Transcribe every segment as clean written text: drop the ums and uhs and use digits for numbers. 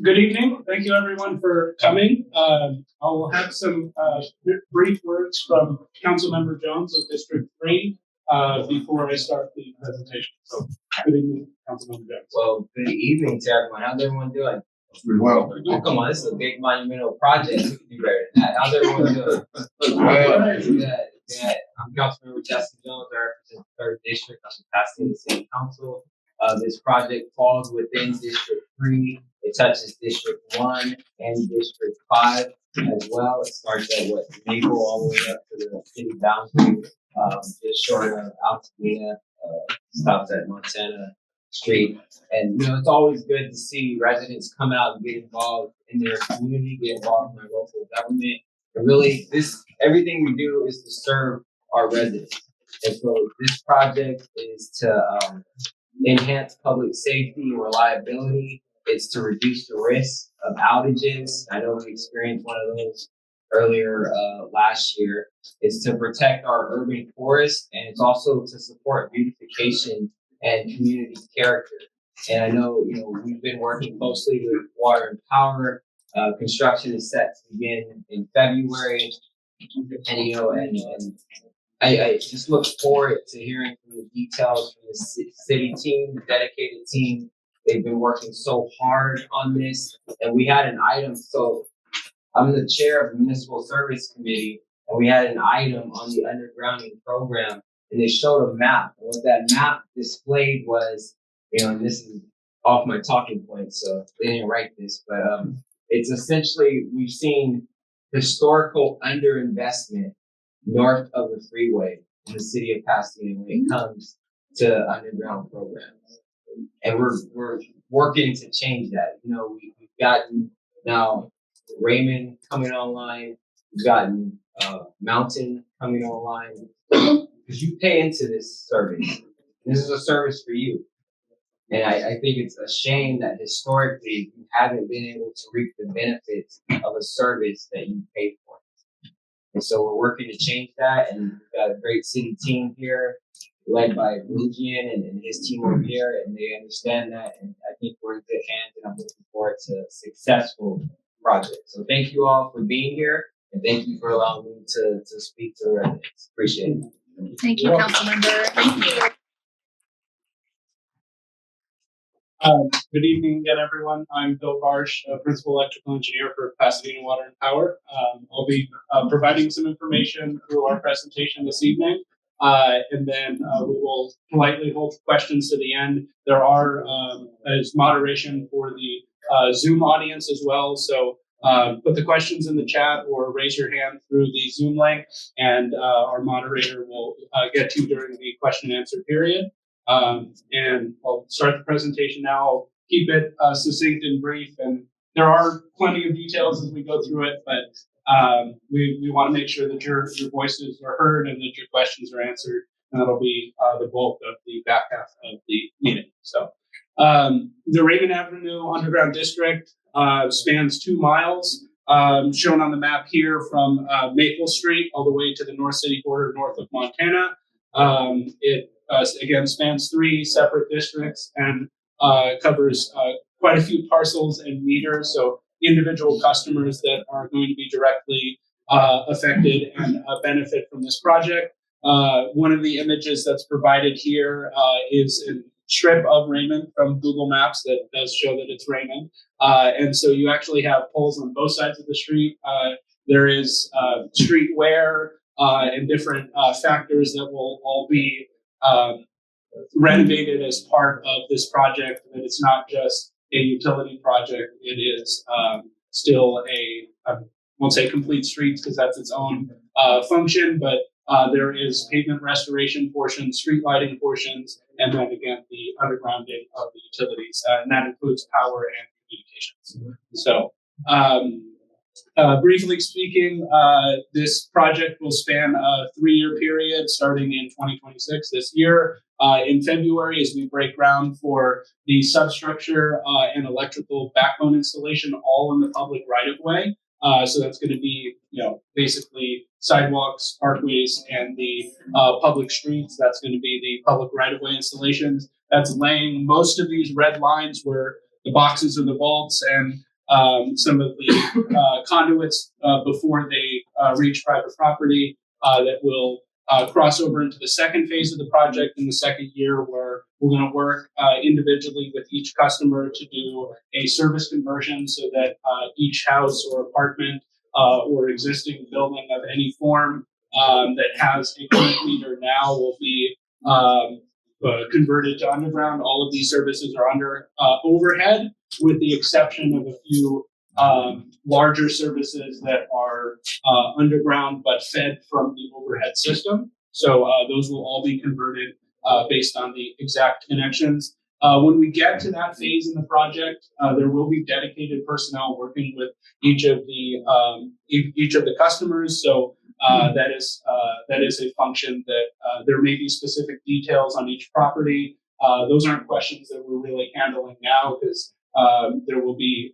Good evening. Thank you, everyone, for coming. I will have some brief words from Councilmember Jones of District 3 before I start the presentation. So, good evening, Councilmember Jones. Well, good evening to everyone. How's everyone doing? Pretty well. Oh, come on, this is a big monumental project. We can do better than that. How's everyone doing? Good. I'm Councilmember Justin Jones. I represent the 3rd District on the Pasadena City Council. This project falls within District 3. It touches District 1 and District 5 as well. It starts at Maple all the way up to the city boundary, just short of Pasadena, stops at Montana Street. And it's always good to see residents come out and get involved in their community, get involved in their local government. And really, everything we do is to serve our residents. And so this project is to enhance public safety and reliability. It's to reduce the risk of outages. I know we experienced one of those earlier last year. It's to protect our urban forests, and it's also to support beautification and community character. And I know, we've been working closely with Water and Power. Construction is set to begin in February, and I just look forward to hearing from the details from the city team, the dedicated team. They've been working so hard on this, and we had an item. So I'm the chair of the Municipal Service Committee, and we had an item on the undergrounding program, and they showed a map. And what that map displayed was, and this is off my talking point, so they didn't write this, but it's essentially, we've seen historical underinvestment north of the freeway in the city of Pasadena when it comes to underground programs. And we're working to change that. We've gotten now Raymond coming online. We've gotten Mountain coming online. Because you pay into this service. This is a service for you. And I think it's a shame that historically you haven't been able to reap the benefits of a service that you pay for. And so we're working to change that, and we've got a great city team here, led by Rujian and his team over here, and they understand that, and I think we're in good hands, and I'm looking forward to a successful project. So thank you all for being here, and thank you for allowing me to speak to the residents. Appreciate it. Thank you, Councilmember. Thank you. Good evening again, everyone. I'm Bill Barsh, Principal Electrical Engineer for Pasadena Water and Power. I'll be providing some information through our presentation this evening, and then we will politely hold questions to the end. There are as moderation for the Zoom audience as well, so put the questions in the chat or raise your hand through the Zoom link, and our moderator will get to you during the question and answer period. And I'll start the presentation now. I'll keep it succinct and brief, and there are plenty of details as we go through it, but we want to make sure that your voices are heard and that your questions are answered, and that'll be the bulk of the back half of the meeting. So the Raymond Avenue Underground District spans 2 miles, shown on the map here from Maple Street all the way to the North City border north of Montana. It again spans 3 separate districts and covers quite a few parcels and meters, so individual customers that are going to be directly affected and benefit from this project. One of the images that's provided here is a strip of Raymond from Google Maps that does show that it's Raymond. And so you actually have poles on both sides of the street. There is street wear and different factors that will all be renovated as part of this project. That it's not just a utility project. It is still I won't say complete streets because that's its own function, but there is pavement restoration portions, street lighting portions, and then again the undergrounding of the utilities, and that includes power and communications. So briefly speaking, this project will span a 3-year period starting in 2026 this year. In February, as we break ground for the substructure and electrical backbone installation, all in the public right-of-way. So that's going to be, basically sidewalks, parkways, and the public streets. That's going to be the public right-of-way installations. That's laying most of these red lines where the boxes or the vaults and some of the conduits before they reach private property that will cross over into the second phase of the project in the second year, where we're going to work individually with each customer to do a service conversion so that each house or apartment or existing building of any form that has a current meter now will be converted to underground. All of these services are under overhead, with the exception of a few larger services that are underground but fed from the overhead system. So those will all be converted based on the exact connections. When we get to that phase in the project, there will be dedicated personnel working with each of the customers. So that is a function that there may be specific details on each property. Those aren't questions that we're really handling now, because there will be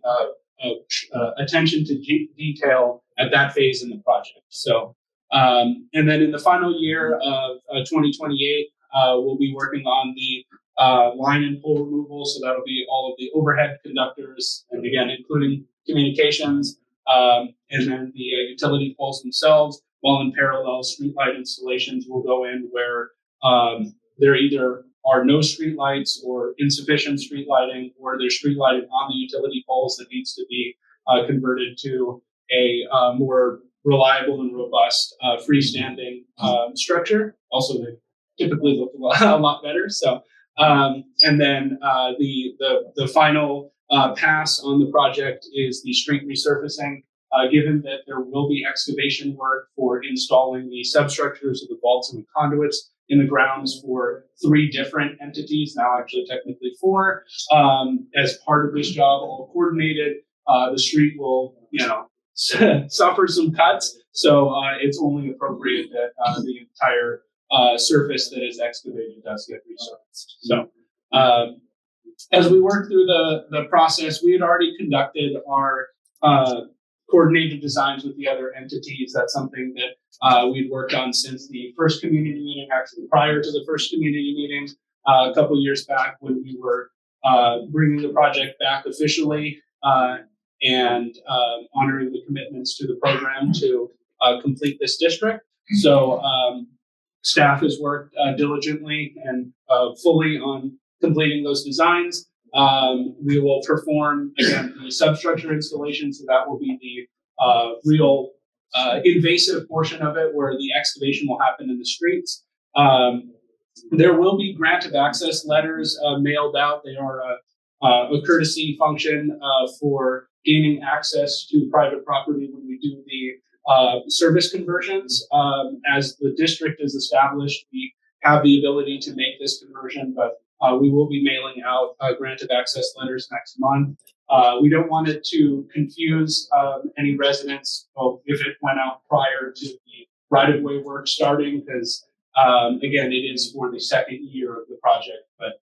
attention to detail at that phase in the project. So, and then in the final year of 2028, we'll be working on the line and pole removal. So that'll be all of the overhead conductors, and again, including communications, and then the utility poles themselves. While in parallel, streetlight installations will go in where there either are no street lights or insufficient street lighting, or there's street lighting on the utility poles that needs to be converted to a more reliable and robust freestanding structure. Also, they typically look a lot better. So, and then the final pass on the project is the street resurfacing. Given that there will be excavation work for installing the substructures of the vaults and the conduits in the grounds for 3 different entities, now actually technically 4, as part of this job, all coordinated, the street will, suffer some cuts. So it's only appropriate that the entire surface that is excavated does get resurfaced. So as we work through the process, we had already conducted our coordinated designs with the other entities. That's something that we'd worked on since the first community meeting, actually prior to the first community meeting, a couple years back, when we were bringing the project back officially and honoring the commitments to the program to complete this district. So staff has worked diligently and fully on completing those designs. We will perform, again, the substructure installation, so that will be the real invasive portion of it, where the excavation will happen in the streets. There will be grant of access letters mailed out. They are a courtesy function for gaining access to private property when we do the service conversions. As the district is established, we have the ability to make this conversion, but we will be mailing out grant of access letters next month. We don't want it to confuse any residents if it went out prior to the right-of-way work starting, because, again, it is for the second year of the project, but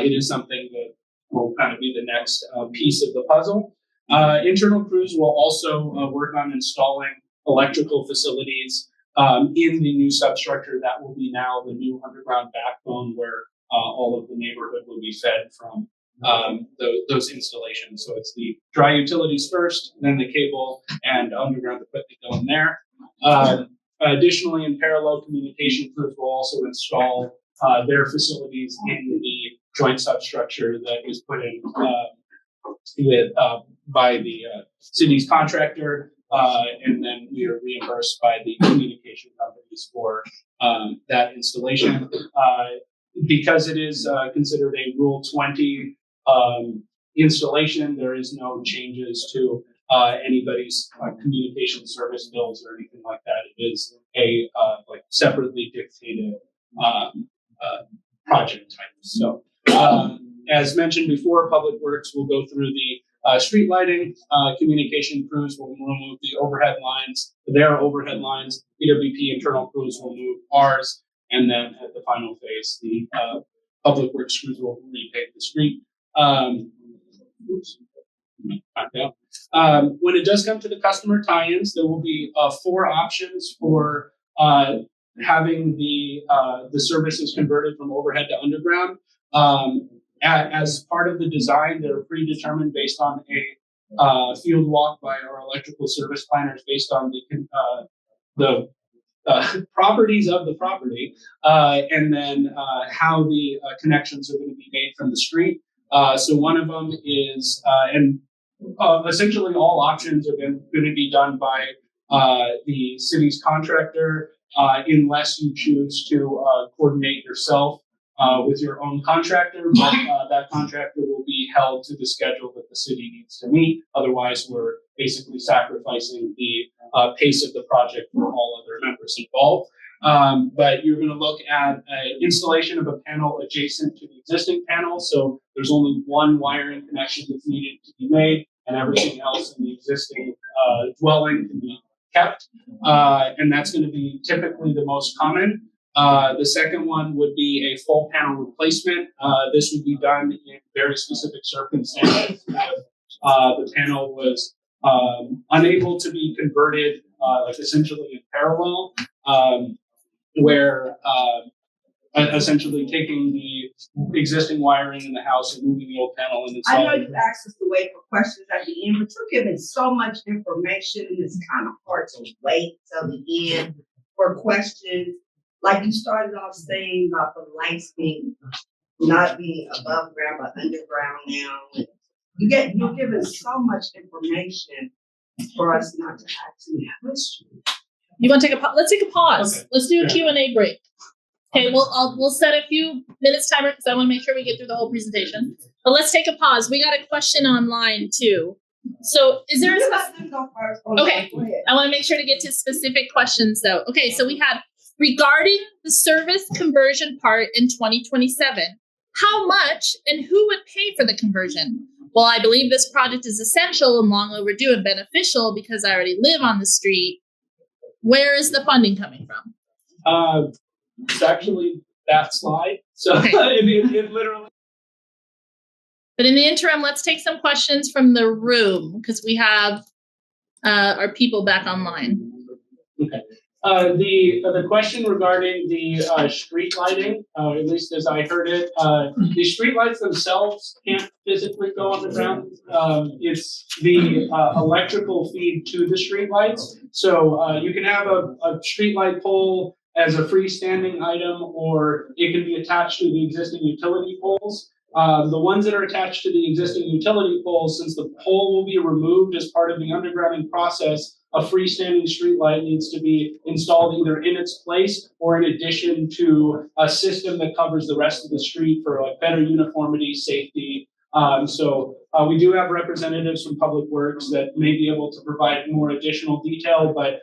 it is something that will kind of be the next piece of the puzzle. Internal crews will also work on installing electrical facilities in the new substructure that will be now the new underground backbone, where all of the neighborhood will be fed from those installations. So it's the dry utilities first, then the cable and underground equipment going there. Additionally, in parallel, communication crews will also install their facilities in the joint substructure that is put in by the city's contractor, and then we are reimbursed by the communication companies for that installation. Because it is considered a Rule 20 installation, there is no changes to anybody's communication service bills or anything like that. It is a separately dictated project type. So, as mentioned before, Public Works will go through the street lighting. Communication crews will remove the overhead lines, their overhead lines. PWP internal crews will move ours. And then at the final phase, the Public Works crews will repave the street. When it does come to the customer tie-ins, there will be 4 options for having the services converted from overhead to underground. as part of the design, they're predetermined based on a field walk by our electrical service planners based on the properties of the property, and then how the connections are going to be made from the street. So one of them is, and essentially all options are going to be done by the city's contractor, unless you choose to coordinate yourself with your own contractor, but that contractor will be held to the schedule that the city needs to meet. Otherwise, we're basically sacrificing the pace of the project for all other members involved. But you're going to look at installation of a panel adjacent to the existing panel. So there's only one wiring connection that's needed to be made, and everything else in the existing dwelling can be kept. And that's going to be typically the most common. The second one would be a full panel replacement. This would be done in very specific circumstances. If the panel was unable to be converted, like essentially in parallel, where essentially taking the existing wiring in the house and moving the old panel and I installing. know you asked us to wait for questions at the end, but you're giving so much information, and it's kind of hard to wait till the end for questions. Like you started off saying about the lights being not being above ground but underground now. You're giving so much information for us not to actually have questions. You want to take a let's take a pause. Okay. Let's do a Q&A break. Okay, we'll set a few minutes timer because I want to make sure we get through the whole presentation. But let's take a pause. We got a question online too. So is there You let them go first. Okay. Go ahead. I want to make sure to get to specific questions though. Okay, so we had regarding the service conversion part in 2027, how much and who would pay for the conversion? Well, I believe this project is essential and long overdue and beneficial because I already live on the street. Where is the funding coming from? It's actually that slide. So Okay. it literally. But in the interim, let's take some questions from the room because we have our people back online. Okay. The question regarding the street lighting, at least as I heard it, the street lights themselves can't physically go underground. It's the electrical feed to the street lights. So you can have a street light pole as a freestanding item, or it can be attached to the existing utility poles. The ones that are attached to the existing utility poles, since the pole will be removed as part of the undergrounding process, a freestanding street light needs to be installed either in its place or in addition to a system that covers the rest of the street for like better uniformity, safety. So we do have representatives from Public Works that may be able to provide more additional detail, but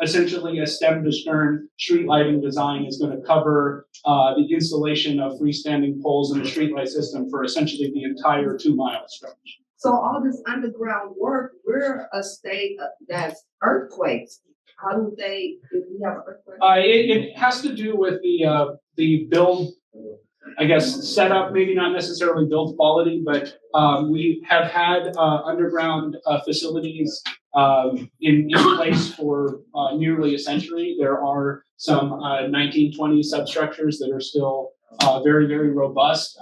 essentially a stem to stern street lighting design is going to cover the installation of freestanding poles in the streetlight system for essentially the entire 2-mile stretch. So all this underground work, we're a state that's earthquakes. How do they, if we have an earthquake? It has to do with the build, I guess, setup, maybe not necessarily build quality, but we have had underground facilities in place for nearly a century. There are some 1920 substructures that are still very, very robust.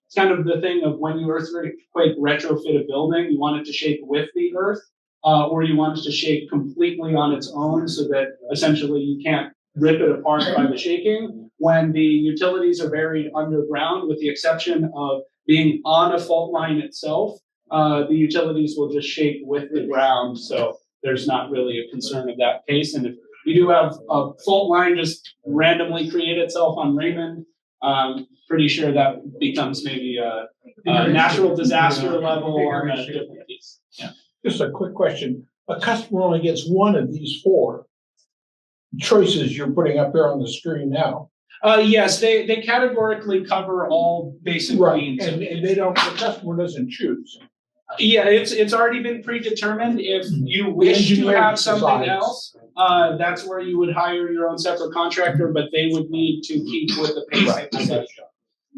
It's kind of the thing of when you earthquake retrofit a building, you want it to shake with the earth, or you want it to shake completely on its own so that essentially you can't rip it apart by the shaking. When the utilities are buried underground, with the exception of being on a fault line itself, the utilities will just shake with the ground. So there's not really a concern of that case. And if you do have a fault line just randomly create itself on Raymond, pretty sure that becomes maybe a natural disaster level on a different piece. Yeah. Just a quick question. A customer only gets one of these 4 choices you're putting up there on the screen now. Yes, they categorically cover all basic needs. And they don't, the customer doesn't choose. Yeah, it's already been predetermined. If you wish to have something else, that's where you would hire your own separate contractor, but they would need to keep with the pace that they set.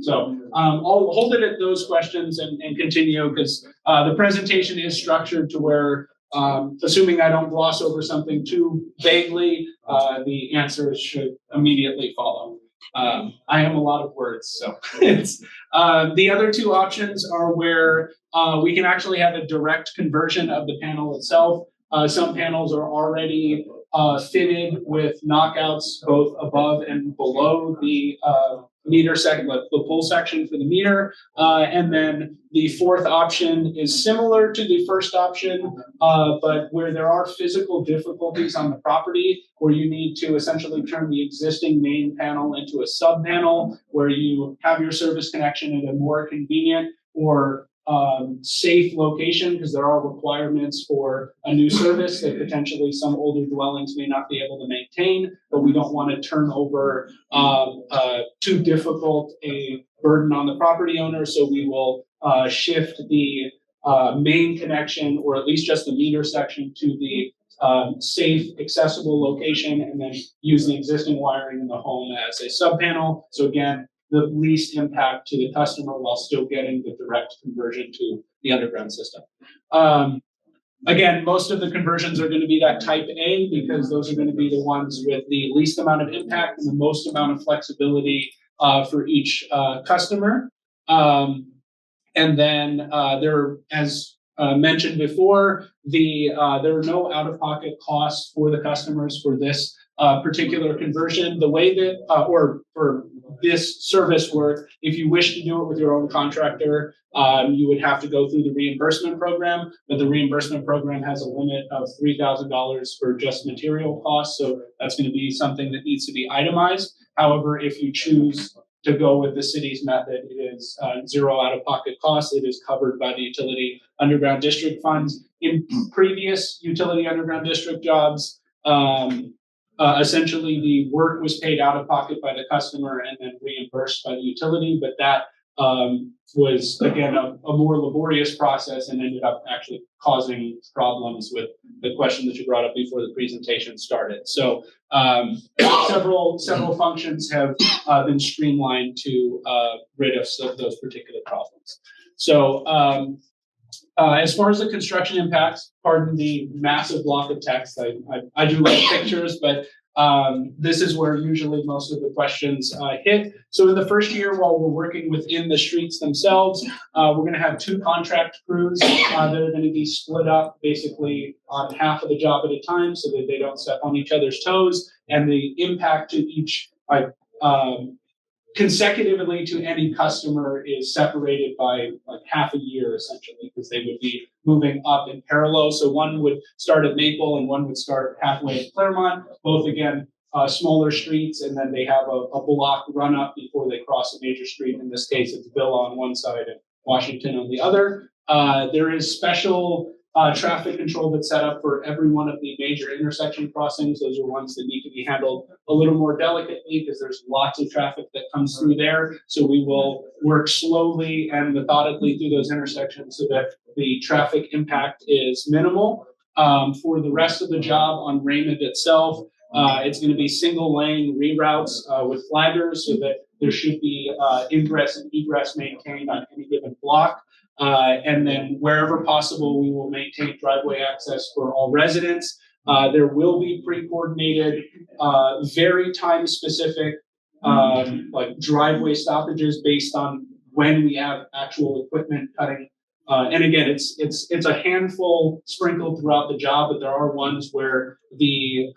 So I'll hold it at those questions and continue because the presentation is structured to where, assuming I don't gloss over something too vaguely, the answers should immediately follow. I am a lot of words, so it's the other two options are where we can actually have a direct conversion of the panel itself. Some panels are already fitted with knockouts both above and below the meter section, the pull section for the meter. And then the fourth option is similar to the first option, but where there are physical difficulties on the property, where you need to essentially turn the existing main panel into a sub panel, where you have your service connection at a more convenient or safe location, because there are requirements for a new service that potentially some older dwellings may not be able to maintain, but we don't want to turn over too difficult a burden on the property owner, so we will shift the main connection, or at least just the meter section, to the safe, accessible location, and then use the existing wiring in the home as a sub panel. So again, the least impact to the customer while still getting the direct conversion to the underground system. Again, most of the conversions are going to be that type A, because those are going to be the ones with the least amount of impact and the most amount of flexibility for each customer. And then there, as mentioned before, there are no out-of-pocket costs for the customers for this particular conversion. The way that, or for this service work, if you wish to do it with your own contractor, you would have to go through the reimbursement program, but the reimbursement program has a limit of $3,000 for just material costs, so that's going to be something that needs to be itemized. However, if you choose to go with the city's method, it is zero out-of-pocket costs. It is covered by the Utility Underground District funds. In previous Utility Underground District jobs, essentially the work was paid out of pocket by the customer and then reimbursed by the utility, but that was, again, a more laborious process and ended up actually causing problems with the question that you brought up before the presentation started. So several functions have been streamlined to rid us of those particular problems. So as far as the construction impacts, pardon the massive block of text. I do like pictures, but this is where usually most of the questions hit. So in the first year, while we're working within the streets themselves, we're going to have 2 contract crews that are going to be split up basically on half of the job at a time, so that they don't step on each other's toes. And the impact to each consecutively to any customer is separated by like half a year, essentially, because they would be moving up in parallel. So one would start at Maple and one would start halfway at Claremont, both again smaller streets, and then they have a block run up before they cross a major street. In this case, it's Villa on one side and Washington on the other. There is special traffic control that's set up for every one of the major intersection crossings. Those are ones that need to be handled a little more delicately because there's lots of traffic that comes through there. So we will work slowly and methodically through those intersections so that the traffic impact is minimal. For the rest of the job on Raymond itself, it's going to be single lane reroutes with flaggers so that there should be ingress and egress maintained on any given block. And then wherever possible, we will maintain driveway access for all residents. There will be pre-coordinated, very time-specific, like driveway stoppages based on when we have actual equipment cutting. And again, it's a handful sprinkled throughout the job, but there are ones where the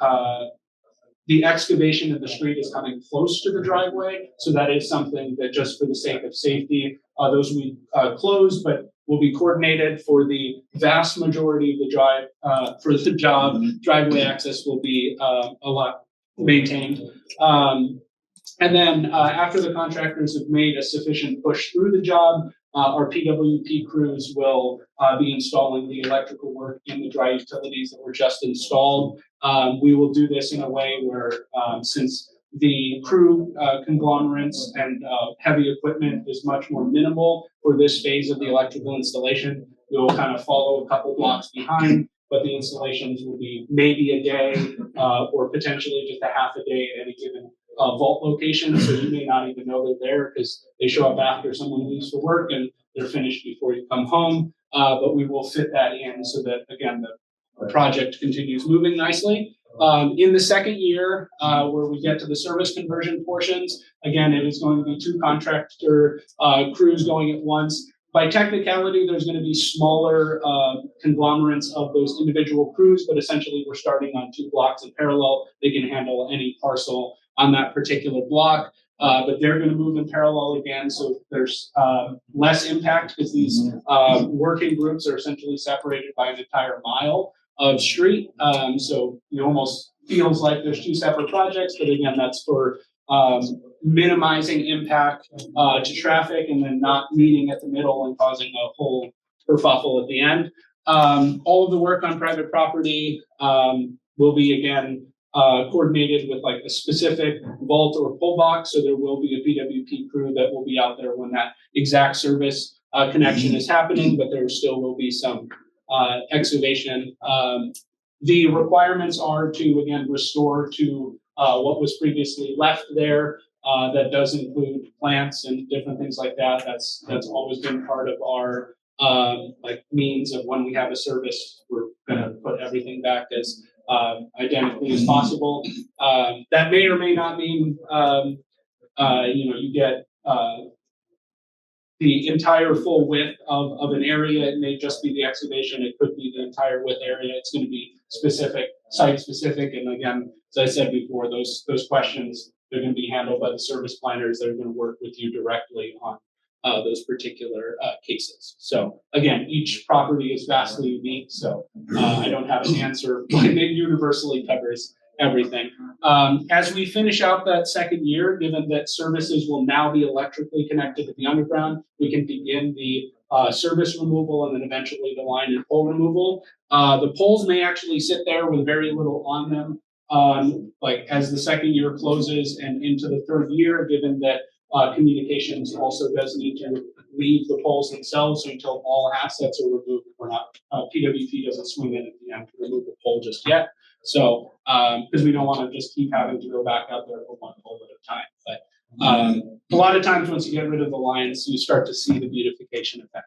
excavation of the street is coming close to the driveway. So that is something that, just for the sake of safety, those will be closed, but will be coordinated. For the vast majority of the job, driveway access will be a lot maintained. And then after the contractors have made a sufficient push through the job, our PWP crews will be installing the electrical work in the dry utilities that were just installed. We will do this in a way where, since the crew conglomerates and heavy equipment is much more minimal for this phase of the electrical installation, we will kind of follow a couple blocks behind, but the installations will be maybe a day or potentially just a half a day at any given vault location. So you may not even know they're there because they show up after someone leaves for work and they're finished before you come home. But we will fit that in so that, again, the project continues moving nicely. In the second year, where we get to the service conversion portions, again, it is going to be 2 contractor crews going at once. By technicality, there's going to be smaller conglomerates of those individual crews, but essentially we're starting on 2 blocks in parallel. They can handle any parcel on that particular block, but they're going to move in parallel again, so there's less impact because these working groups are essentially separated by an entire mile of street. So it almost feels like there's 2 separate projects, but again, that's for minimizing impact to traffic and then not meeting at the middle and causing a whole kerfuffle at the end. All of the work on private property will be again coordinated with like a specific vault or pull box. So there will be a PWP crew that will be out there when that exact service connection is happening, but there still will be some excavation. The requirements are to again restore to what was previously left there. That does include plants and different things like that. That's always been part of our like means of when we have a service, we're going to put everything back as identically as possible. That may or may not mean you get the entire full width of an area. It may just be the excavation. It could be the entire width area. It's going to be specific, site specific. And again, as I said before, those questions, they're going to be handled by the service planners that are going to work with you directly on those particular cases. So again, each property is vastly unique. So I don't have an answer, but it universally covers everything. As we finish out that second year, given that services will now be electrically connected to the underground, we can begin the service removal and then eventually the line and pole removal. The poles may actually sit there with very little on them, like as the second year closes and into the third year, given that communications also does need to leave the poles themselves. So until all assets are removed, we're not, PWP doesn't swing in at the end to remove the pole just yet. So, because we don't want to just keep having to go back out there for one pole at a time. But a lot of times once you get rid of the lines, you start to see the beautification effect.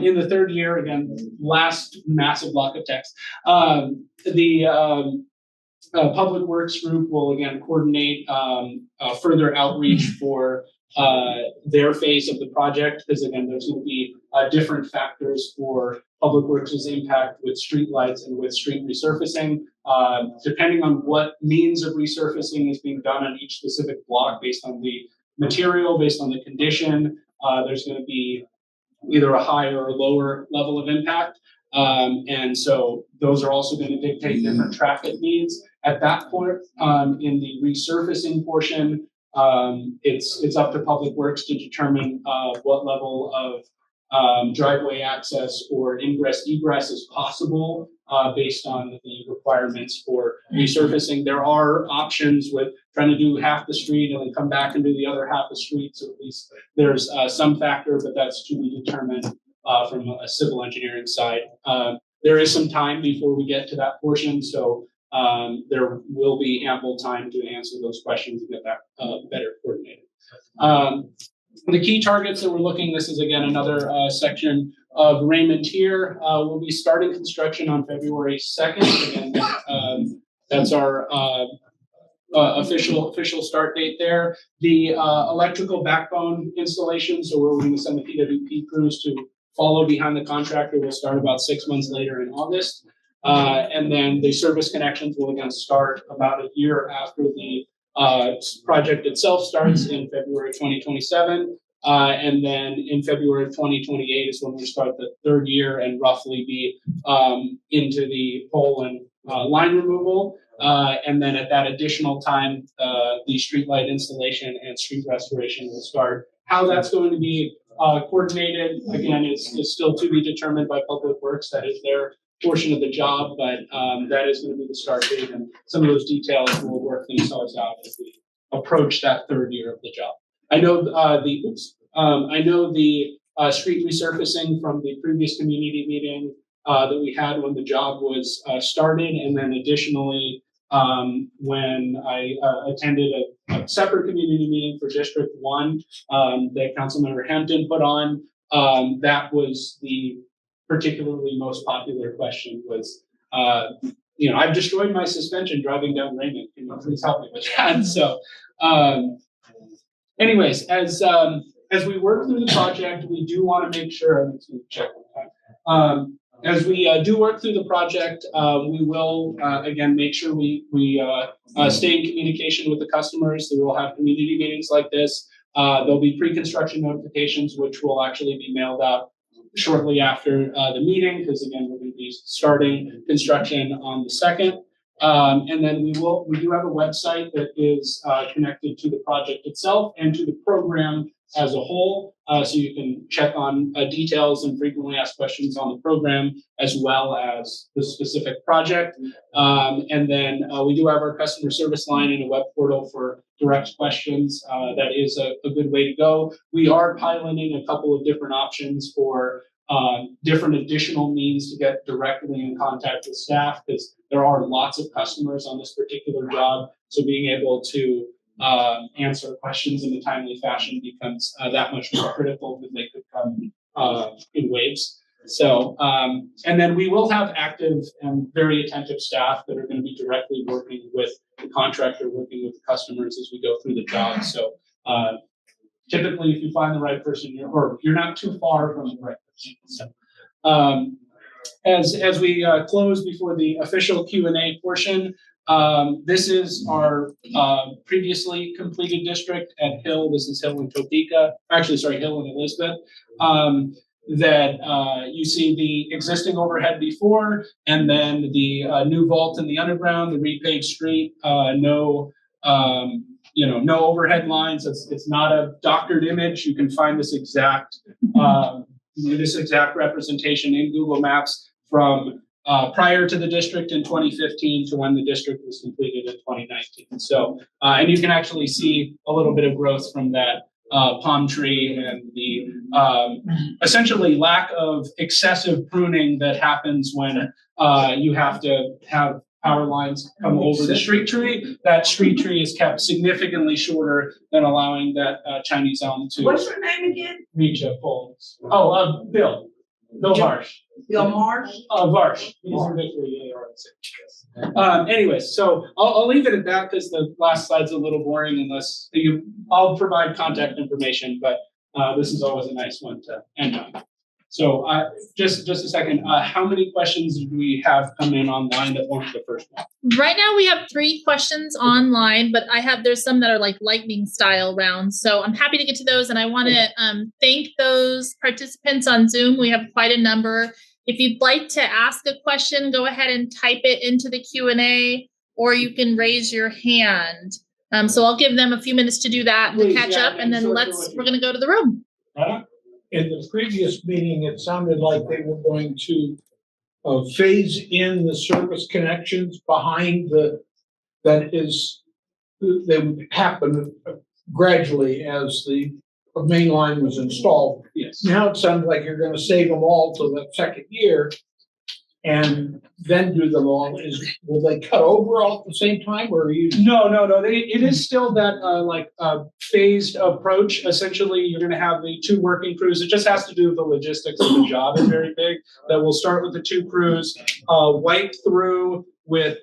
In the third year, again, last massive block of text, the Public Works group will again coordinate further outreach for their phase of the project, because again, there's going to be different factors for Public Works' impact with street lights and with street resurfacing. Depending on what means of resurfacing is being done on each specific block based on the material, based on the condition, there's going to be either a higher or lower level of impact. And so those are also going to dictate different traffic needs. At that point, in the resurfacing portion, it's up to Public Works to determine what level of driveway access or ingress egress is possible based on the requirements for resurfacing. There are options with trying to do half the street and then come back and do the other half the street. So at least there's some factor, but that's to be determined from a civil engineering side. There is some time before we get to that portion, so there will be ample time to answer those questions and get that better coordinated. The key targets that we're looking, this is again another section of Raymond here. We'll be starting construction on February 2nd. Again, that's our official start date there. The electrical backbone installation, so we're going to send the PWP crews to follow behind the contractor, will start about 6 months later in August. And then the service connections will again start about a year after the project itself starts in February 2027. And then in February of 2028 is when we start the third year and roughly be into the pole and line removal. And then at that additional time, the streetlight installation and street restoration will start. How that's going to be coordinated, again, is still to be determined by Public Works. That is their portion of the job, but that is going to be the start date, and some of those details will work themselves out as we approach that third year of the job. I know the street resurfacing from the previous community meeting that we had when the job was started, and then additionally when I attended a separate community meeting for District 1 that Councilmember Hampton put on. That was the particularly most popular question was I've destroyed my suspension driving down Raymond. Can you please help me with that? So, anyways, as we work through the project, we do want to make sure. I'm just going to check one time. As we do work through the project, we will again make sure we stay in communication with the customers. So we'll have community meetings like this. There'll be pre-construction notifications, which will actually be mailed out shortly after the meeting, because again, we're going to be starting construction on the 2nd. And then we do have a website that is connected to the project itself and to the program as a whole. So you can check on details and frequently asked questions on the program as well as the specific project. And then we do have our customer service line and a web portal for direct questions. That is a good way to go. We are piloting a couple of different options for different additional means to get directly in contact with staff, because there are lots of customers on this particular job. So being able to answer questions in a timely fashion becomes that much more critical, because they could come in waves. So, and then we will have active and very attentive staff that are going to be directly working with the contractor, working with the customers as we go through the job. So, typically, if you find the right person, you're not too far from the right person. So, as we close before the official Q&A portion, this is our previously completed district at Hill. This is Hill and Topeka. Actually, sorry, Hill and Elizabeth. That you see the existing overhead before, and then the new vault in the underground, the repaved street, no overhead lines. It's not a doctored image. You can find this exact representation in Google Maps from prior to the district in 2015 to when the district was completed in 2019. So, and you can actually see a little bit of growth from that palm tree and the essentially lack of excessive pruning that happens when you have to have power lines come over the street tree. That street tree is kept significantly shorter than allowing that Chinese elm to What's your name again? reach a full. Bill Marsh. Bill Marsh? Varsh. Anyways, so I'll leave it at that, because the last slide's a little boring unless I'll provide contact information, but this is always a nice one to end on. So just a second, how many questions do we have come in online that weren't the first one? Right now we have 3 questions online, but there's some that are like lightning style rounds. So I'm happy to get to those. And I want to thank those participants on Zoom. We have quite a number. If you'd like to ask a question, go ahead and type it into the Q&A, or you can raise your hand. So I'll give them a few minutes to do that. We'll catch up, and then we're going to go to the room. In the previous meeting, it sounded like they were going to phase in the service connections behind that would happen gradually as the main line was installed. Yes. Now it sounds like you're going to save them all to the second year and then do them all. Will they cut over all at the same time, or are you? No. It is still that phased approach. Essentially, you're going to have the 2 working crews. It just has to do with the logistics of the job. Is very big. That we'll start with the 2 crews, wipe through with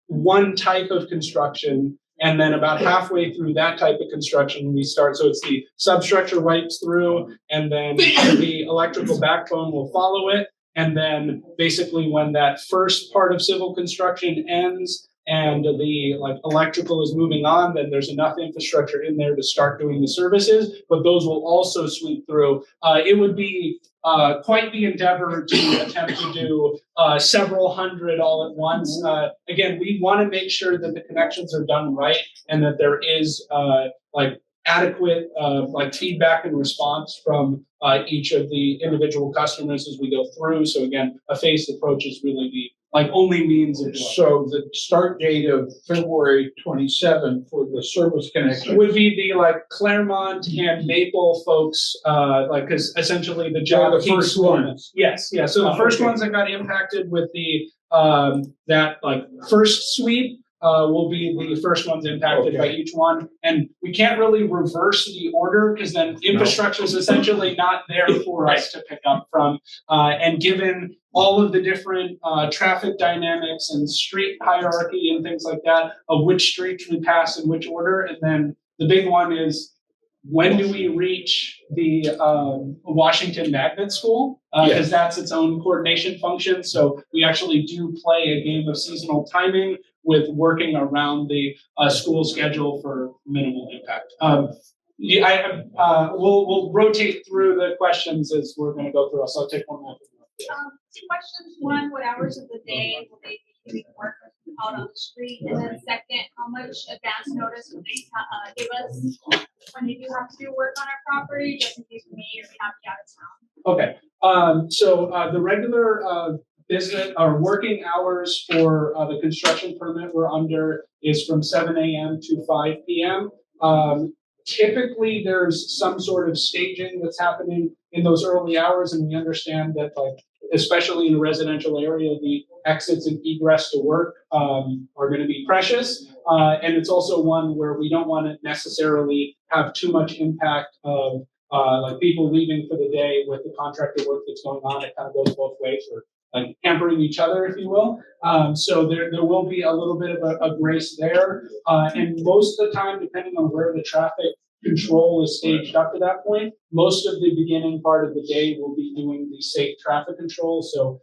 one type of construction. And then about halfway through that type of construction, we start. So it's the substructure wipes through, and then the electrical backbone will follow it. And then basically when that first part of civil construction ends and the electrical is moving on, then there's enough infrastructure in there to start doing the services, but those will also sweep through. It would be quite the endeavor to attempt to do several hundred all at once. Again, we want to make sure that the connections are done right and that there is adequate feedback and response from each of the individual customers as we go through. So again, a phased approach is really the only means of. So the start date of February 27 for the service connection would be the Claremont and Maple folks, because essentially the job. The first ones. Yes, yeah. So the first ones that got impacted with the that first sweep. will be the first ones impacted by each one. And we can't really reverse the order because then infrastructure is essentially not there for us to pick up from. And given all of the different traffic dynamics and street hierarchy and things like that of which streets we pass in which order. And then the big one is, when do we reach the Washington Magnet School? Because that's its own coordination function. So we actually do play a game of seasonal timing with working around the school schedule for minimal impact. We'll rotate through the questions as we're going to go through. So I'll take one more. Two questions. One, what hours of the day will they be doing work out on the street? And then second, how much advance notice will they give us when they do have to do work on our property, just in case we may or may not be out of town? Okay. So the regular business or working hours for the construction permit we're under is from 7 a.m. to 5 p.m. Typically, there's some sort of staging that's happening in those early hours, and we understand that, like, especially in a residential area, the exits and egress to work are going to be precious. And it's also one where we don't want to necessarily have too much impact of like people leaving for the day with the contractor work that's going on. It kind of goes both ways. We're like hampering each other, if you will. So there will be a little bit of a grace there. And most of the time, depending on where the traffic control is staged up to that point, most of the beginning part of the day will be doing the safe traffic control. So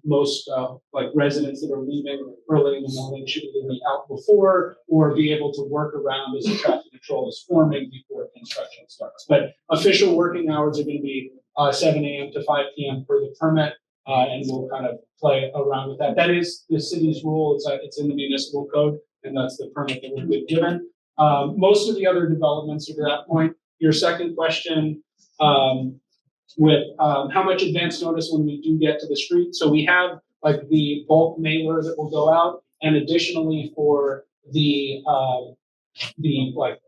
most like residents that are leaving early in the morning should either be out before or be able to work around as the traffic control is forming before construction starts. But official working hours are going to be 7 a.m. to 5 p.m. per the permit. And we'll kind of play around with that. That is the city's rule. It's in the municipal code, and that's the permit that we've been given. Most of the other developments are to that point. Your second question with how much advance notice when we do get to the street. So we have like the bulk mailer that will go out, and additionally for the like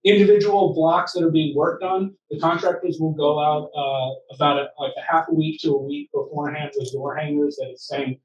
individual blocks that are being worked on, the contractors will go out about a half a week to a week beforehand with door hangers that is saying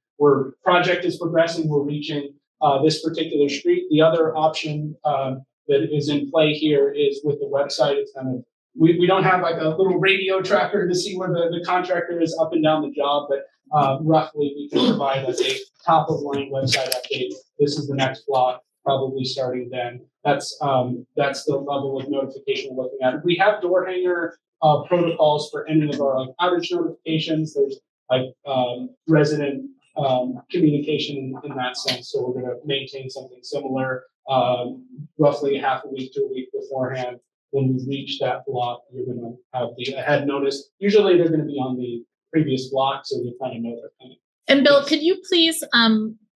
project is progressing, we're reaching this particular street. The other option that is in play here is with the website. It's kind of, we don't have like a little radio tracker to see where the contractor is up and down the job, but roughly we can provide like a top of line website update. This is the next block, probably starting then. That's the level of notification we're looking at. We have door hanger protocols for any of our like outage notifications. There's like resident communication in that sense. So we're going to maintain something similar, roughly half a week to a week beforehand. When we reach that block, you're going to have the ahead notice. Usually they're going to be on the previous block, so you kind of know they're coming. And Bill, could you please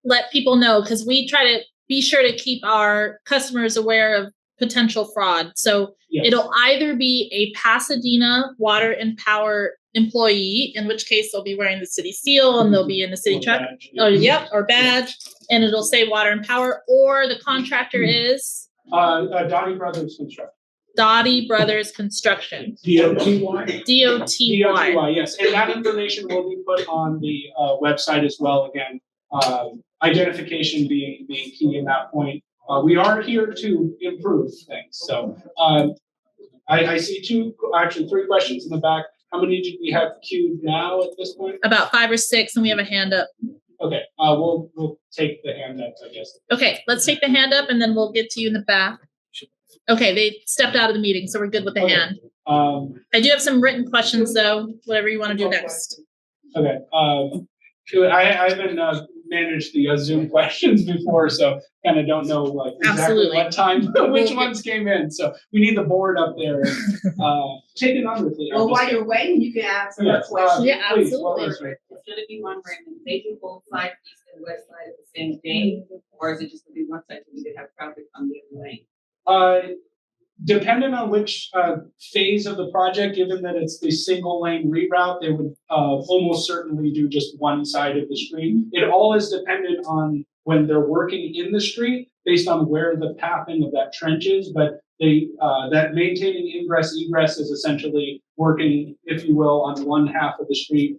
let people know, because we try to be sure to keep our customers aware of potential fraud. So yes, it'll either be a Pasadena Water and Power employee, in which case they'll be wearing the city seal and they'll be in the city truck, or badge, and it'll say Water and Power, or the contractor is Dottie Brothers Construction. Dottie Brothers Construction. D-O-T-Y? D-O-T-Y. Yes. And that information will be put on the website as well. Again, identification being key in that point. We are here to improve things. So I see three questions in the back. How many do we have queued now at this point? About 5 or 6, and we have a hand up. Okay, we'll take the hand up, I guess. Okay, let's take the hand up, and then we'll get to you in the back. Okay, they stepped out of the meeting, so we're good with the hand. I do have some written questions, though. Whatever you want to do next. Okay. I haven't managed the Zoom questions before, so kind of don't know like exactly what time which ones came in. So we need the board up there. Take a number, please. Well, while you're waiting, you can ask more questions. Yeah, absolutely. Should it be one random? They do both sides, east and west side at the same day, or is it just going to be one side so we could have traffic on the other lane? Depending on which phase of the project, given that it's the single lane reroute, they would almost certainly do just one side of the street. It all is dependent on when they're working in the street based on where the pathing of that trench is. But that maintaining ingress egress is essentially working, if you will, on one half of the street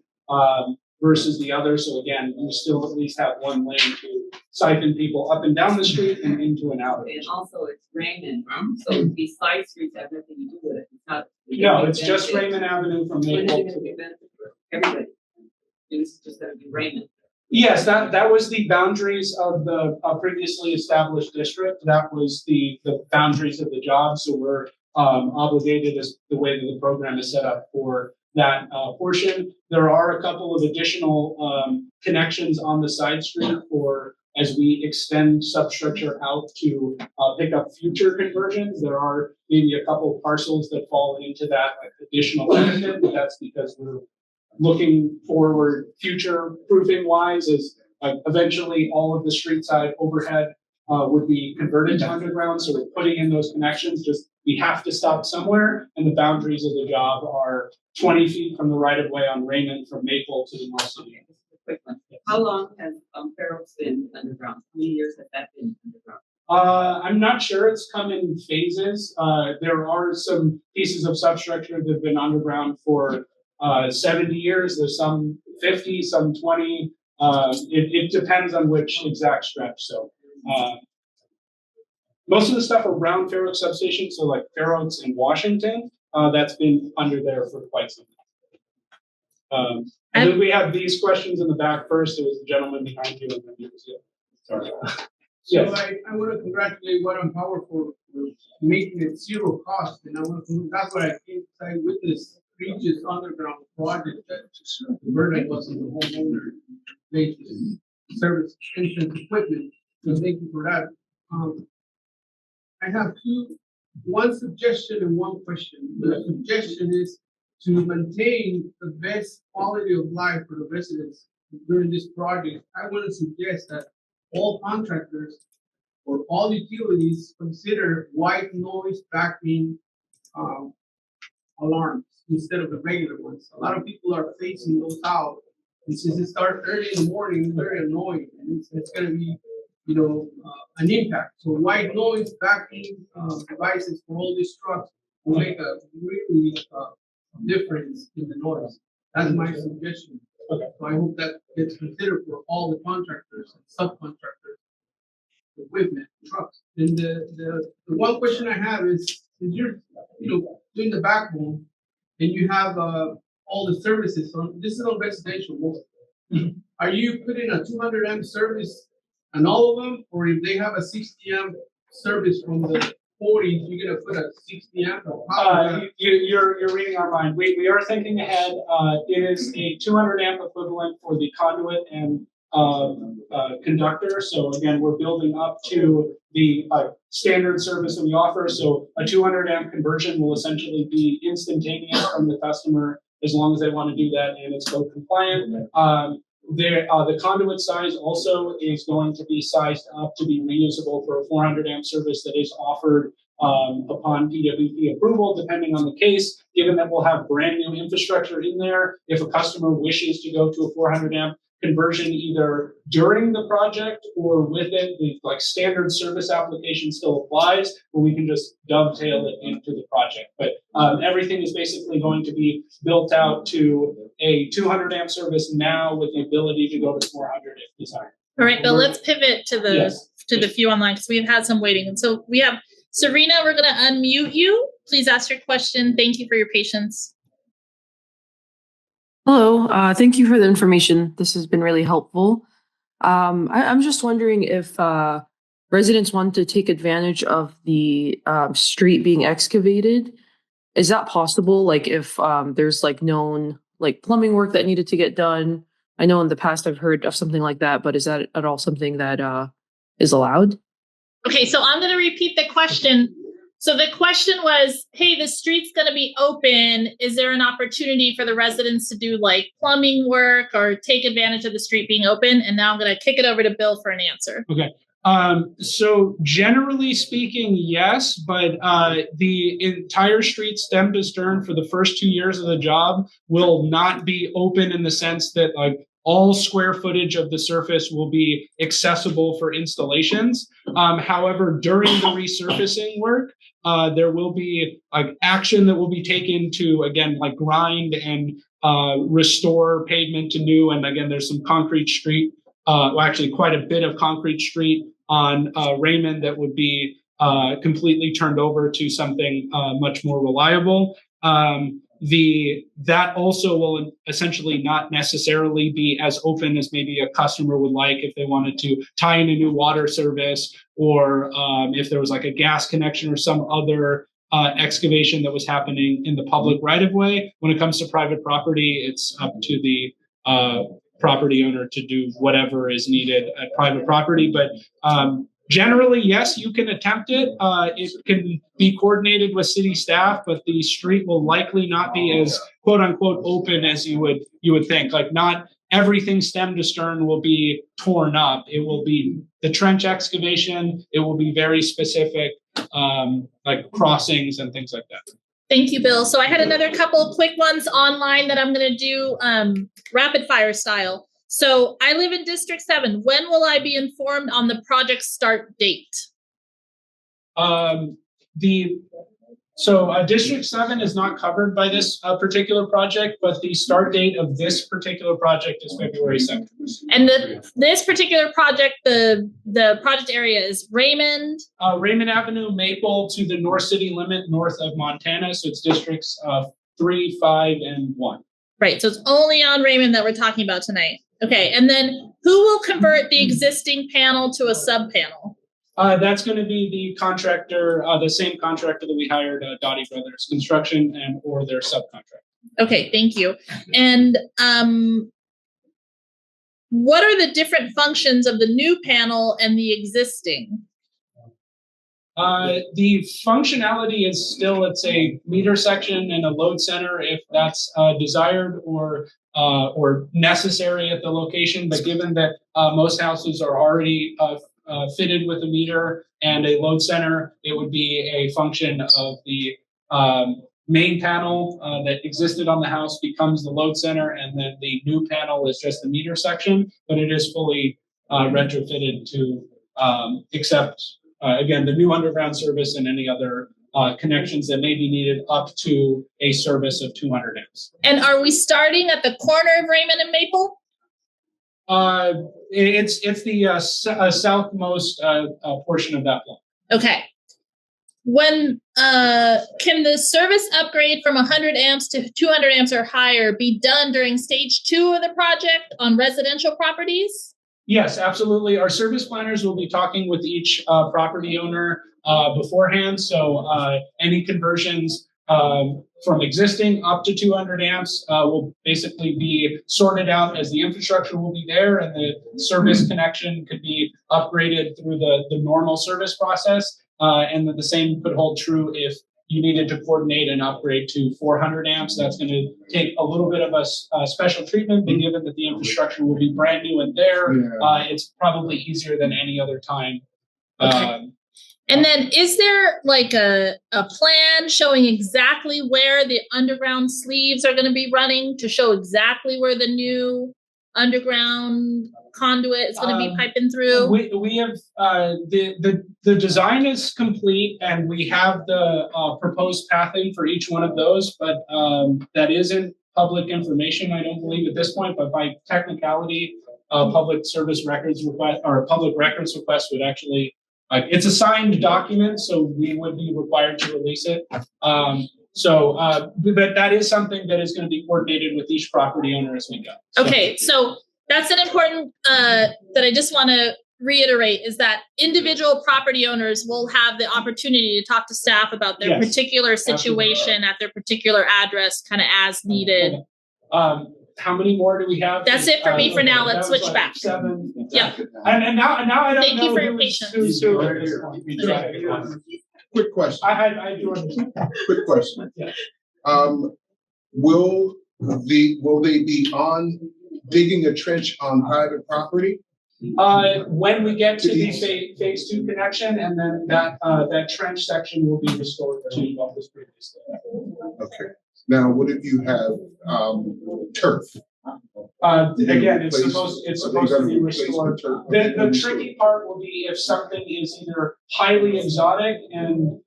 versus the other. So again, you still at least have one lane to siphon people up and down the street and into and out. And also it's Raymond, so these side streets have nothing to do with it. It's not. No, it's just Raymond Avenue from When is Maple it gonna to. be benefit for everybody? It's just gonna be Raymond. Yes, that was the boundaries of the previously established district. That was the boundaries of the job. So we're obligated as the way that the program is set up for that portion. There are a couple of additional connections on the side street for as we extend substructure out to pick up future conversions. There are maybe a couple of parcels that fall into that additional benefit, but that's because we're looking forward future proofing wise as eventually all of the street side overhead would be converted to underground. So we're putting in those connections, just we have to stop somewhere, and the boundaries of the job are 20 feet from the right of way on Raymond from Maple to the north city. Quick one. How long has Farrell's been underground? How many years has that been underground? I'm not sure. It's come in phases. There are some pieces of substructure that have been underground for 70 years. There's some 50, some 20. It depends on which exact stretch. So most of the stuff around Fair Oaks substation, so like Fair Oaks and Washington, that's been under there for quite some time. And then we have these questions in the back first. It was the gentleman behind you, and then it was you. Sorry. So Yes. I want to congratulate Water and Power for making it zero cost, and that's what I think I witnessed previous underground project that the burden was on the homeowner, they service entrance equipment. So thank you for that. I have one suggestion and one question. The suggestion is to maintain the best quality of life for the residents during this project. I want to suggest that all contractors or all utilities consider white noise backing alarms instead of the regular ones. A lot of people are phasing those out, and since it starts early in the morning, it's very annoying, and it's going to be, an impact. So white noise backing devices for all these trucks will make a really difference in the noise. That's my suggestion. Okay. So I hope that gets considered for all the contractors and subcontractors, equipment, trucks. And the one question I have is, since you're doing the backbone and you have all the services on, this is on residential mostly. Are you putting a 200 amp service on all of them, or if they have a 60 amp service from the 40, you're gonna put a 60 amp? You're reading our mind. We are thinking ahead. It is a 200 amp equivalent for the conduit and conductor. So again, we're building up to the standard service that we offer. So a 200 amp conversion will essentially be instantaneous from the customer as long as they want to do that and it's code compliant. The conduit size also is going to be sized up to be reusable for a 400 amp service that is offered upon PWP approval, depending on the case. Given that we'll have brand new infrastructure in there, if a customer wishes to go to a 400 amp conversion either during the project or with it, the standard service application still applies, but we can just dovetail it into the project. But everything is basically going to be built out to a 200 amp service now with the ability to go to 400 if desired. All right, Bill, let's pivot to the few online because we've had some waiting. And so we have Serena, we're going to unmute you. Please ask your question. Thank you for your patience. Hello, thank you for the information. This has been really helpful. I'm just wondering if residents want to take advantage of the street being excavated. Is that possible? Like if there's known plumbing work that needed to get done? I know in the past I've heard of something like that, but is that at all something that is allowed? Okay, so I'm going to repeat the question. So the question was, hey, the street's going to be open. Is there an opportunity for the residents to do plumbing work or take advantage of the street being open? And now I'm going to kick it over to Bill for an answer. Okay. So generally speaking, yes, but the entire street stem to stern for the first 2 years of the job will not be open in the sense that all square footage of the surface will be accessible for installations. However, during the resurfacing work, there will be action that will be taken to, again, grind and restore pavement to new. And again, there's some concrete street, actually quite a bit of concrete street on Raymond that would be completely turned over to something much more reliable. That also will essentially not necessarily be as open as maybe a customer would like if they wanted to tie in a new water service, or if there was like a gas connection or some other excavation that was happening in the public right of way. When it comes to private property, it's up to the property owner to do whatever is needed at private property. But generally, yes, you can attempt it. It can be coordinated with city staff, but the street will likely not be as quote unquote open as you would think. Like, not everything stem to stern will be torn up. It will be the trench excavation. It will be very specific, like crossings and things like that. Thank you, Bill. So I had another couple of quick ones online that I'm going to do rapid fire style. So I live in District 7. When will I be informed on the project start date? District 7 is not covered by this particular project, but the start date of this particular project is February 2nd. And this particular project, the project area is Raymond? Raymond Avenue, Maple to the North City limit, north of Montana. So it's districts 3, 5, and 1. Right. So it's only on Raymond that we're talking about tonight. Okay. And then who will convert the existing panel to a sub panel? That's going to be the contractor, the same contractor that we hired, Dottie Brothers Construction, and or their subcontractor. Okay, thank you. And what are the different functions of the new panel and the existing? The functionality is still, it's a meter section and a load center if that's desired or necessary at the location. But given that most houses are already fitted with a meter and a load center, it would be a function of the main panel that existed on the house becomes the load center, and then the new panel is just the meter section, but it is fully retrofitted to accept, again, the new underground service and any other connections that may be needed up to a service of 200 amps. And are we starting at the corner of Raymond and Maple? It's the southmost portion of that block. Okay. When can the service upgrade from 100 amps to 200 amps or higher be done during stage 2 of the project on residential properties? Yes, absolutely. Our service planners will be talking with each property owner beforehand. So any conversions from existing up to 200 amps will basically be sorted out as the infrastructure will be there, and the service connection could be upgraded through the normal service process. And then the same could hold true if you needed to coordinate an upgrade to 400 amps. That's going to take a little bit of a special treatment, but given that the infrastructure will be brand new and there, it's probably easier than any other time. Okay. And then is there like a plan showing exactly where the underground sleeves are going to be running to show exactly where the new underground conduit is going to be piping through? We have the design is complete, and we have the proposed pathing for each one of those, but that isn't public information, I don't believe, at this point. But by technicality, public service records request or public records request would actually, it's a signed document, so we would be required to release it. But that is something that is going to be coordinated with each property owner as we go. Okay, so that's an important that I just want to reiterate is that individual property owners will have the opportunity to talk to staff about their particular situation at their particular address, kind of as needed. How many more do we have? That's it for me for now. Let's switch back. 7. Yep. And now I don't know. Thank you for your patience. Quick question. I do understand. Quick question. Yeah. Will they be on digging a trench on private property? When we get to the phase 2 connection, and then that trench section will be restored to what was previously. Okay. Now, what if you have turf? Again, it's supposed to be restored. The tricky part will be if something is either highly exotic and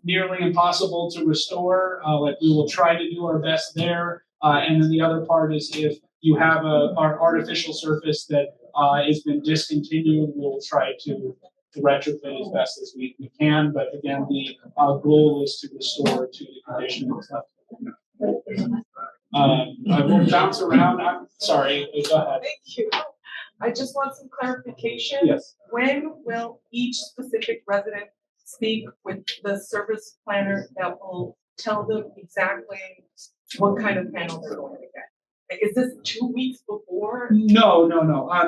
nearly impossible to restore. Like, we will try to do our best there. And then the other part is if you have our artificial surface that has been discontinued, we'll try to retrofit as best as we can. But again, the goal is to restore to the condition it's left. I will bounce around. I'm sorry. Go ahead. Thank you. I just want some clarification. Yes. When will each specific resident speak with the service planner that will tell them exactly what kind of panel they're going to get? Like, is this 2 weeks before? No.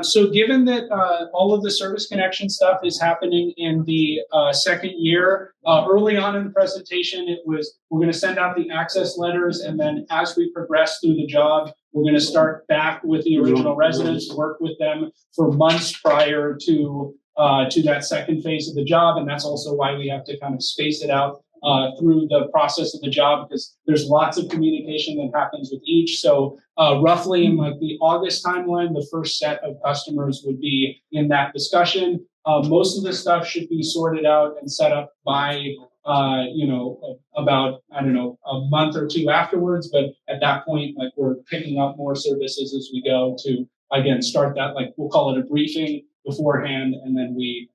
So given that all of the service connection stuff is happening in the second year, early on in the presentation, it was, we're going to send out the access letters, and then as we progress through the job, we're going to start back with the original residents, work with them for months prior to that second phase of the job. And that's also why we have to kind of space it out through the process of the job, because there's lots of communication that happens with each. So roughly in like the August timeline, the first set of customers would be in that discussion. Most of the stuff should be sorted out and set up by about, I don't know, a month or two afterwards. But at that point, like, we're picking up more services as we go to, again, start that, like, we'll call it a briefing beforehand, and then we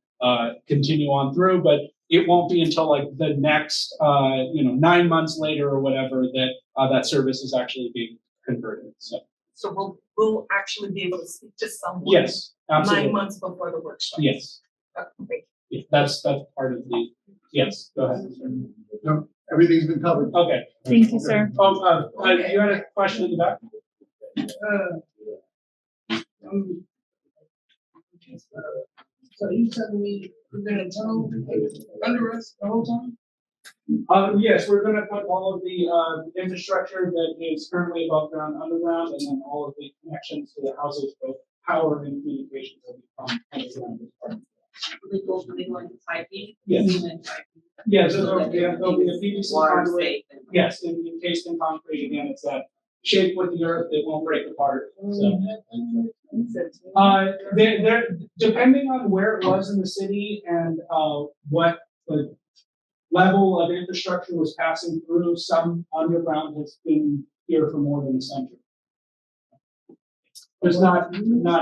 continue on through. But it won't be until like the next, 9 months later or whatever that that service is actually being converted. So we'll actually be able to speak to someone. Yes, absolutely. 9 months before the workshop. Yes. Yeah, that's part of the. Yes. Go ahead. No, everything's been covered. Okay. Thank you, sir. You had a question in the back? So you telling me we're gonna tow under us the whole time? Yes, we're going to put all of the infrastructure that is currently above ground underground, and then all of the connections to the houses, both power and communications, will become underground. They go into 5 feet? Yes. And then 5 feet. Yeah, so there'll be a PVC Water conduit. safe. Yes, encased in concrete. Again, it's that shape with the earth that won't break apart. So, they're depending on where it was in the city and what the level of infrastructure was passing through. Some underground has been here for more than a century. It's not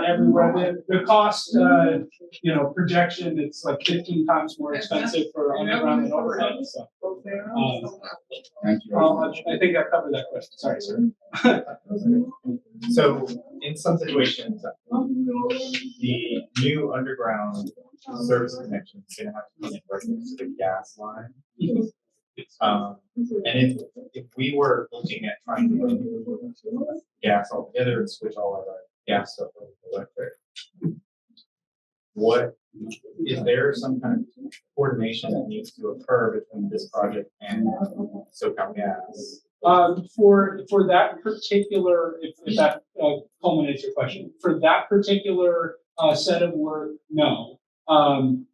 everywhere. The cost, projection, it's like 15 times more expensive for underground than overhead. So, I think I covered that question. Sorry, sir. So, in some situations, the new underground service connection is going to have to be right next to the gas line. And if we were looking at trying to run gas altogether and switch all of our gas stuff over to electric, what is there some kind of coordination that needs to occur between this project and SoCal Gas? For that particular, if that culminates your question, for that particular set of work, no.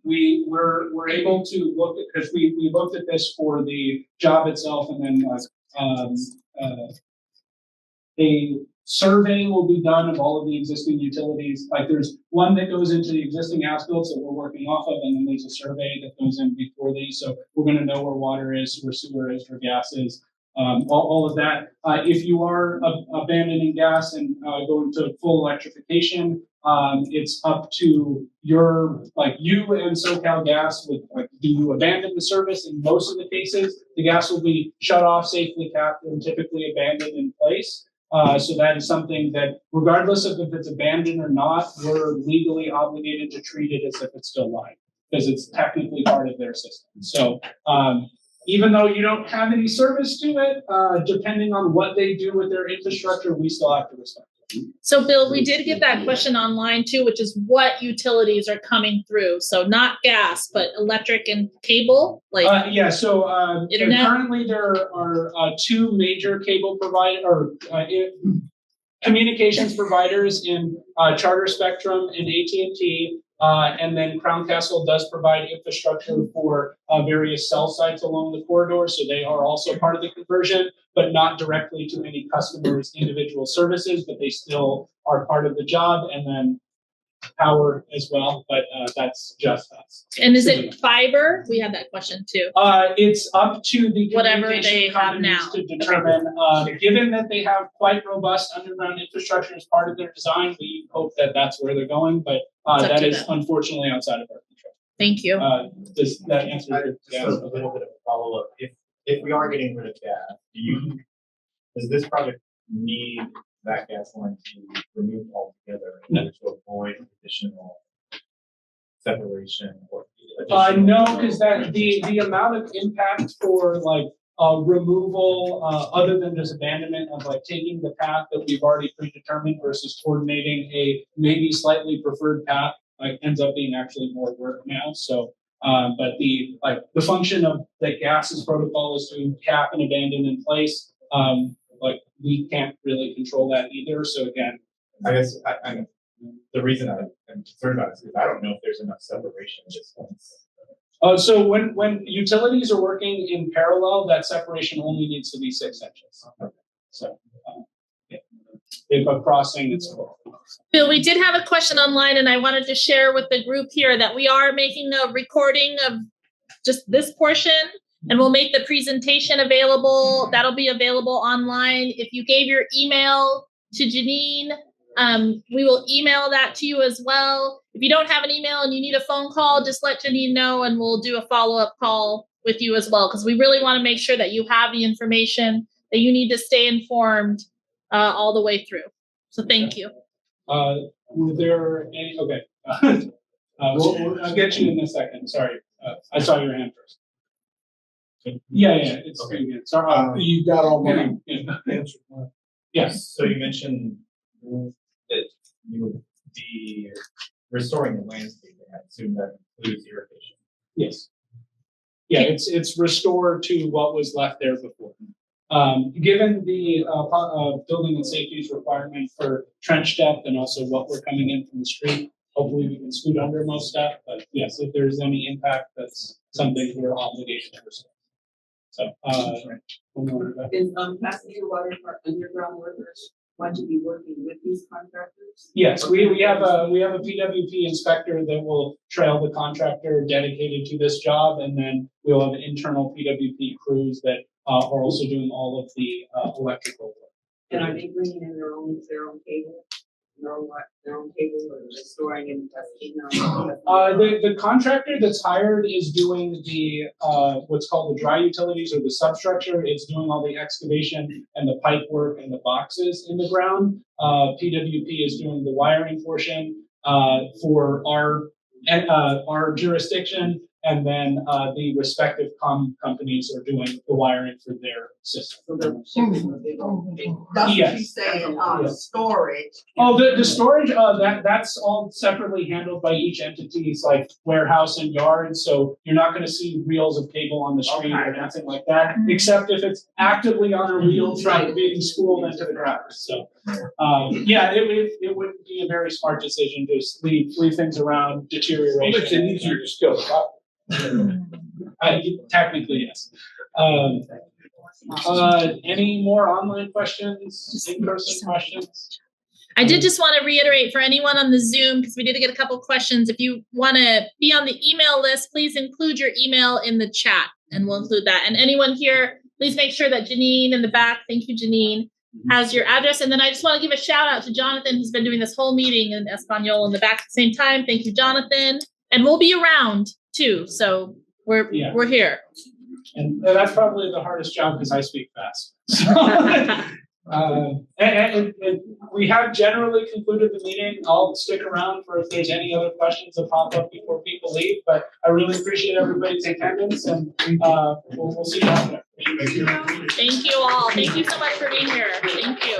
We're able to look at, because we looked at this for the job itself, and then a survey will be done of all of the existing utilities. Like, there's one that goes into the existing as-built that we're working off of, and then there's a survey that goes in before these. So we're going to know where water is, where sewer is, where gas is. All of that. If you are abandoning gas and going to full electrification, it's up to you and SoCal Gas. Do you abandon the service? In most of the cases, the gas will be shut off, safely capped, and typically abandoned in place. So that is something that, regardless of if it's abandoned or not, we're legally obligated to treat it as if it's still live, because it's technically part of their system. So even though you don't have any service to it, depending on what they do with their infrastructure, we still have to respect it. So, Bill, we did get that question online too, which is what utilities are coming through. So not gas, but electric and cable, like So internet. Currently there are two major cable communications providers in Charter Spectrum and AT&T. And then Crown Castle does provide infrastructure for various cell sites along the corridor. So they are also part of the conversion, but not directly to any customers' individual services, but they still are part of the job. And then power as well, but that's just us. And is it fiber? We had that question too. It's up to the Whatever communication they have companies now. to determine. Given that they have quite robust underground infrastructure as part of their design, we hope that that's where they're going. But that is unfortunately outside of our control. Thank you. Does that answer? Just a little bit of a follow up. If we are getting rid of gas, does this project need that gas line to be removed altogether in order to avoid additional separation or no, because that the amount of impact for like removal, other than just abandonment of like taking the path that we've already predetermined versus coordinating a maybe slightly preferred path, like ends up being actually more work now. So, but the function of the gases protocol is to cap and abandon in place. Like we can't really control that either. So again, I guess the reason I'm concerned about it is because I don't know if there's enough separation at this point. So when utilities are working in parallel, that separation only needs to be 6 inches. So if a crossing, it's full. Bill, we did have a question online, and I wanted to share with the group here that we are making a recording of just this portion, and we'll make the presentation available. That'll be available online. If you gave your email to Janine, we will email that to you as well. If you don't have an email and you need a phone call, just let Janine know and we'll do a follow-up call with you as well, because we really want to make sure that you have the information that you need to stay informed all the way through. So thank you. Were there any? Okay. I'll get you in a second. Sorry. I saw your hand first. Yeah, it's okay. Good. Sorry. You got all my answers. Yes. So you mentioned that you would be restoring the landscape. I assume that includes irrigation. Yes. Yeah, it's restored to what was left there before. Given the building and safety's requirement for trench depth and also what we're coming in from the street, hopefully we can scoot under most stuff. But yes, if there's any impact, that's something we're obligated to restore. So, Is Pasadena Water and Power underground workers want to be working with these contractors? Yes, we have a PWP inspector that will trail the contractor dedicated to this job, and then we'll have internal PWP crews that are also doing all of the electrical work. And are they bringing in their own cable? Their own cable, or they're storing in Pasadena? The contractor that's hired is doing the what's called the dry utilities or the substructure. It's doing all the excavation and the pipe work and the boxes in the ground. PWP is doing the wiring portion for our jurisdiction, and then the respective companies are doing the wiring for their system. That's what you saying, storage. Oh, the storage, that's all separately handled by each entity's like warehouse and yard. So you're not going to see reels of cable on the street or anything like that, except if it's actively on a reel being spooled into the ground. So it would be a very smart decision to leave things around deterioration. Well, it's easier to still stop. Technically, yes. Any more online questions? In-person questions? I did just want to reiterate for anyone on the Zoom, because we did get a couple questions. If you want to be on the email list, please include your email in the chat, and we'll include that. And anyone here, please make sure that Janine in the back, thank you, Janine, has your address. And then I just want to give a shout out to Jonathan, who's been doing this whole meeting in Espanol in the back at the same time. Thank you, Jonathan. And we'll be around too, so we're here. And that's probably the hardest job because I speak fast. So, and we have generally concluded the meeting. I'll stick around for if there's any other questions that pop up before people leave. But I really appreciate everybody's attendance, and we'll see you out there. Thank you all. Thank you so much for being here. Thank you.